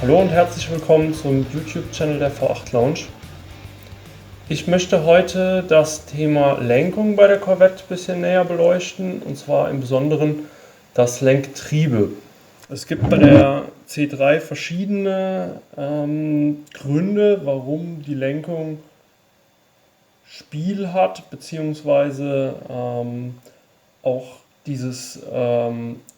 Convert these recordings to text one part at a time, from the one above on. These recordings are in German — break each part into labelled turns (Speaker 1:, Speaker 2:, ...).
Speaker 1: Hallo und herzlich willkommen zum YouTube-Channel der V8 Lounge. Ich möchte heute das Thema Lenkung bei der Corvette ein bisschen näher beleuchten, und zwar im Besonderen das Lenkgetriebe. Es gibt bei der C3 verschiedene Gründe, warum die Lenkung Spiel hat, beziehungsweise auch dieses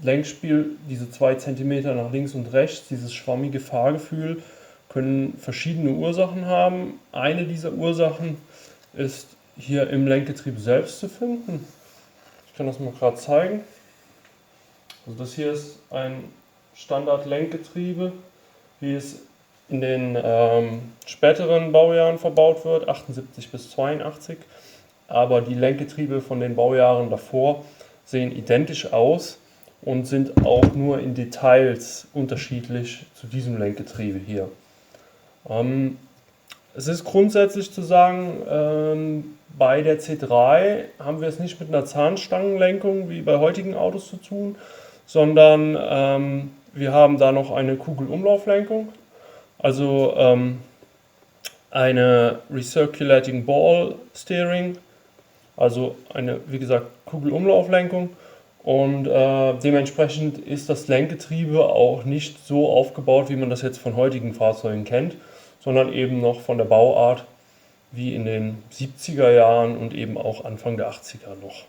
Speaker 1: Lenkspiel, diese 2 cm nach links und rechts, dieses schwammige Fahrgefühl, können verschiedene Ursachen haben. Eine dieser Ursachen ist hier im Lenkgetriebe selbst zu finden. Ich kann das mal gerade zeigen. Also das hier ist ein Standard-Lenkgetriebe, wie es in den späteren Baujahren verbaut wird, 78 bis 82. Aber die Lenkgetriebe von den Baujahren davor sehen identisch aus und sind auch nur in Details unterschiedlich zu diesem Lenkgetriebe hier. Es ist grundsätzlich zu sagen, bei der C3 haben wir es nicht mit einer Zahnstangenlenkung wie bei heutigen Autos zu tun, sondern wir haben da noch eine Kugelumlauflenkung, also eine Recirculating Ball Steering, also eine, wie gesagt, Kugelumlauflenkung, und dementsprechend ist das Lenkgetriebe auch nicht so aufgebaut, wie man das jetzt von heutigen Fahrzeugen kennt, sondern eben noch von der Bauart wie in den 70er Jahren und eben auch Anfang der 80er noch.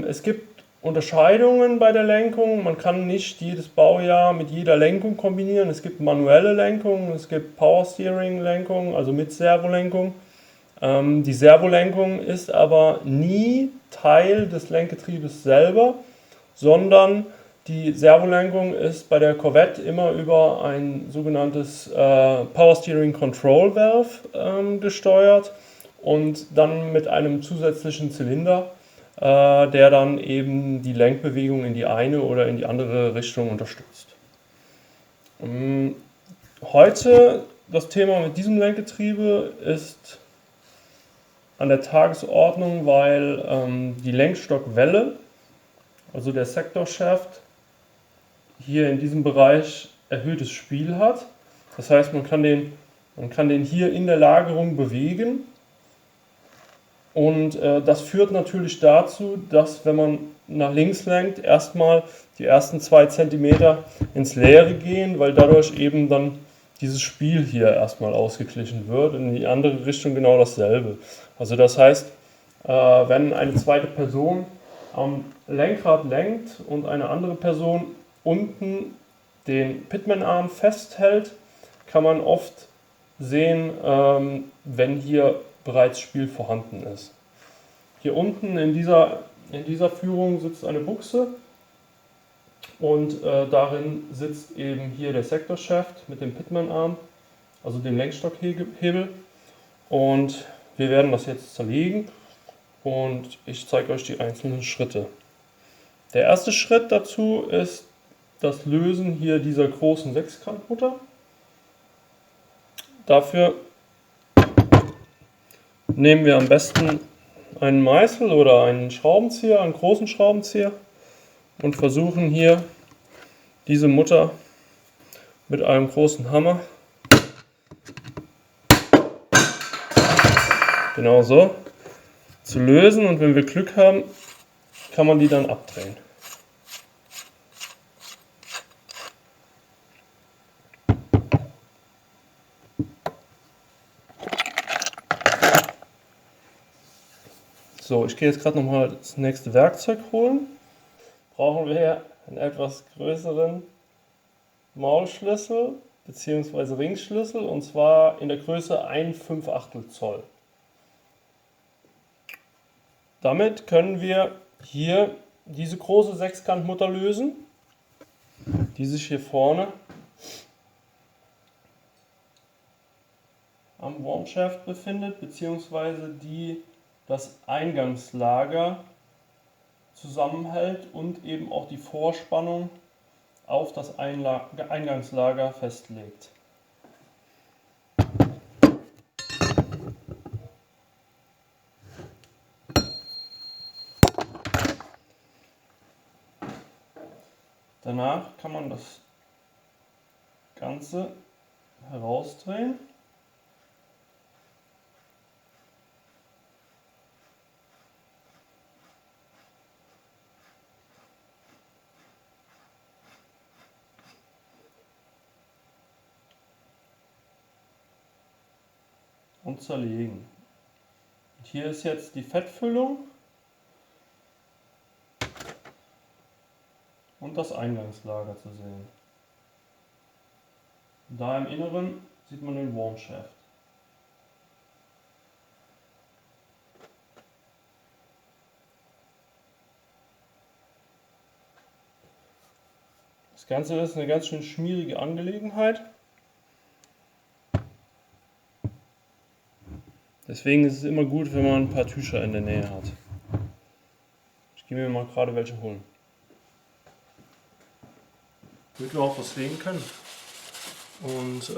Speaker 1: Es gibt Unterscheidungen bei der Lenkung. Man kann nicht jedes Baujahr mit jeder Lenkung kombinieren. Es gibt manuelle Lenkung, es gibt Power Steering Lenkung, also mit Servolenkung. Die Servolenkung ist aber nie Teil des Lenkgetriebes selber, sondern die Servolenkung ist bei der Corvette immer über ein sogenanntes Power Steering Control Valve gesteuert und dann mit einem zusätzlichen Zylinder, der dann eben die Lenkbewegung in die eine oder in die andere Richtung unterstützt. Heute das Thema mit diesem Lenkgetriebe ist an der Tagesordnung, weil die Lenkstockwelle, also der Sector Shaft, hier in diesem Bereich erhöhtes Spiel hat. Das heißt, man kann den hier in der Lagerung bewegen, und das führt natürlich dazu, dass, wenn man nach links lenkt, erstmal die ersten 2 cm ins Leere gehen, weil dadurch eben dann dieses Spiel hier erstmal ausgeglichen wird, und in die andere Richtung genau dasselbe. Also das heißt, wenn eine zweite Person am Lenkrad lenkt und eine andere Person unten den Pitman-Arm festhält, kann man oft sehen, wenn hier bereits Spiel vorhanden ist. Hier unten in dieser Führung sitzt eine Buchse, und darin sitzt eben hier der Sector Shaft mit dem Pitman-Arm, also dem Lenkstockhebel, und wir werden das jetzt zerlegen und ich zeige euch die einzelnen Schritte. Der erste Schritt dazu ist das Lösen hier dieser großen Sechskantmutter. Dafür nehmen wir am besten einen Meißel oder einen Schraubenzieher, einen großen Schraubenzieher, und versuchen hier diese Mutter mit einem großen Hammer, genau so, zu lösen, und wenn wir Glück haben, kann man die dann abdrehen. So, ich gehe jetzt gerade nochmal das nächste Werkzeug holen. Brauchen wir hier einen etwas größeren Maulschlüssel bzw. Ringschlüssel, und zwar in der Größe 1/5 Zoll. Damit können wir hier diese große Sechskantmutter lösen, die sich hier vorne am Wormshaft befindet, beziehungsweise die das Eingangslager zusammenhält und eben auch die Vorspannung auf das Eingangslager festlegt. Danach kann man das Ganze herausdrehen. Und zerlegen. Und hier ist jetzt die Fettfüllung und das Eingangslager zu sehen. Da im Inneren sieht man den Warm Shaft. Das Ganze ist eine ganz schön schmierige Angelegenheit. Deswegen ist es immer gut, wenn man ein paar Tücher in der Nähe hat. Ich gehe mir mal gerade welche holen. Damit wir auch was sehen können. Und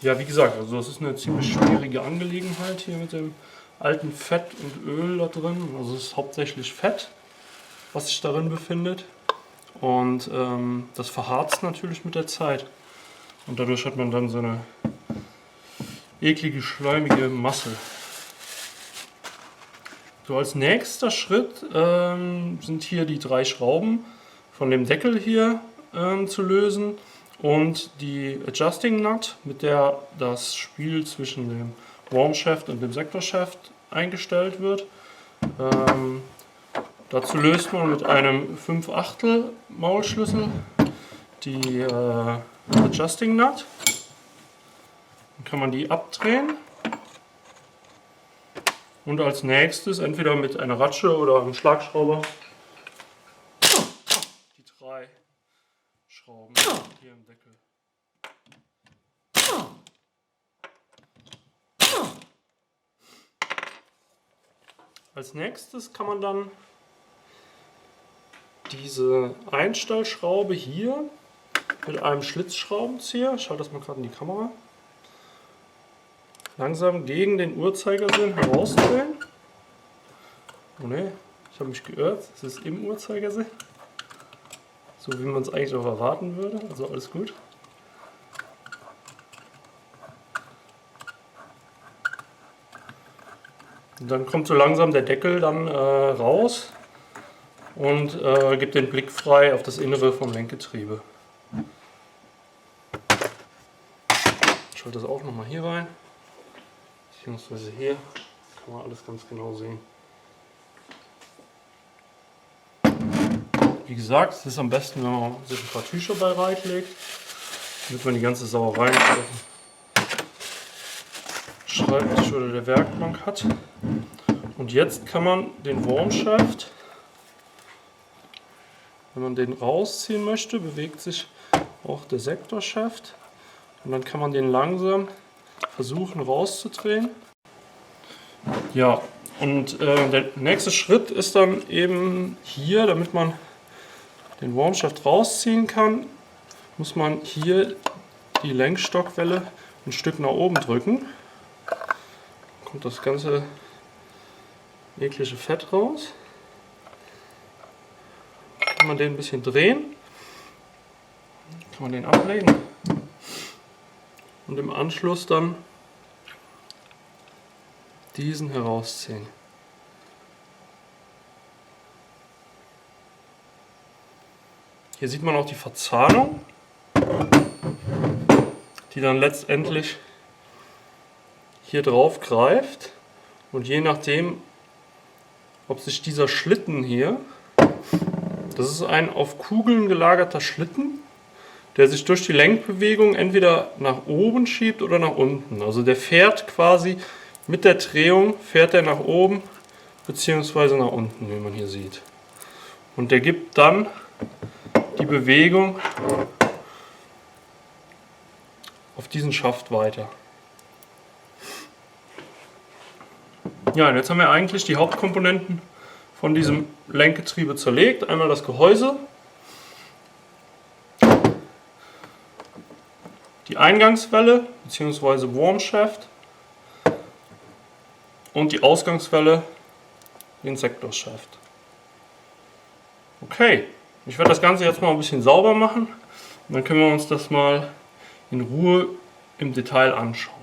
Speaker 1: ja, wie gesagt, also das ist eine ziemlich schwierige Angelegenheit hier mit dem alten Fett und Öl da drin. Also es ist hauptsächlich Fett, was sich darin befindet. Und das verharzt natürlich mit der Zeit. Und dadurch hat man dann so eine eklige, schleimige Masse. So, als nächster Schritt sind hier die 3 Schrauben von dem Deckel hier zu lösen und die Adjusting Nut, mit der das Spiel zwischen dem Warm Shaft und dem Sector Shaft eingestellt wird. Dazu löst man mit einem 5/8 Maulschlüssel die Adjusting Nut. Dann kann man die abdrehen und als nächstes entweder mit einer Ratsche oder einem Schlagschrauber die 3 Schrauben hier im Deckel. Als nächstes kann man dann diese Einstellschraube hier mit einem Schlitzschraubenzieher, ich halte das mal gerade in die Kamera, langsam gegen den Uhrzeigersinn herausdrehen. Oh ne, ich habe mich geirrt, es ist im Uhrzeigersinn. So wie man es eigentlich auch erwarten würde, also alles gut. Und dann kommt so langsam der Deckel dann raus und gibt den Blick frei auf das Innere vom Lenkgetriebe. Ich schalte das auch nochmal hier rein. Beziehungsweise hier kann man alles ganz genau sehen. Wie gesagt, es ist am besten, wenn man sich ein paar Tücher bereitlegt, damit man die ganze Sauerei nicht auf dem Schreibtisch oder der Werkbank hat. Und jetzt kann man den Warm Shaft, wenn man den rausziehen möchte, bewegt sich auch der Sector Shaft. Und dann kann man den langsam versuchen rauszudrehen. Ja, und der nächste Schritt ist dann eben hier, damit man den Warm Shaft rausziehen kann, muss man hier die Lenkstockwelle ein Stück nach oben drücken. Dann kommt das ganze eklige Fett raus. Kann man den ein bisschen drehen, kann man den ablegen und im Anschluss dann diesen herausziehen. Hier sieht man auch die Verzahnung, die dann letztendlich hier drauf greift, und je nachdem, ob sich dieser Schlitten hier, das ist ein auf Kugeln gelagerter Schlitten, der sich durch die Lenkbewegung entweder nach oben schiebt oder nach unten. Also der fährt quasi mit der Drehung, fährt er nach oben bzw. nach unten, wie man hier sieht. Und der gibt dann die Bewegung auf diesen Schaft weiter. Ja, und jetzt haben wir eigentlich die Hauptkomponenten von diesem Lenkgetriebe zerlegt. Einmal das Gehäuse, die Eingangswelle bzw. Warm Shaft und die Ausgangswelle, den Sector Shaft. Okay, ich werde das Ganze jetzt mal ein bisschen sauber machen und dann können wir uns das mal in Ruhe im Detail anschauen.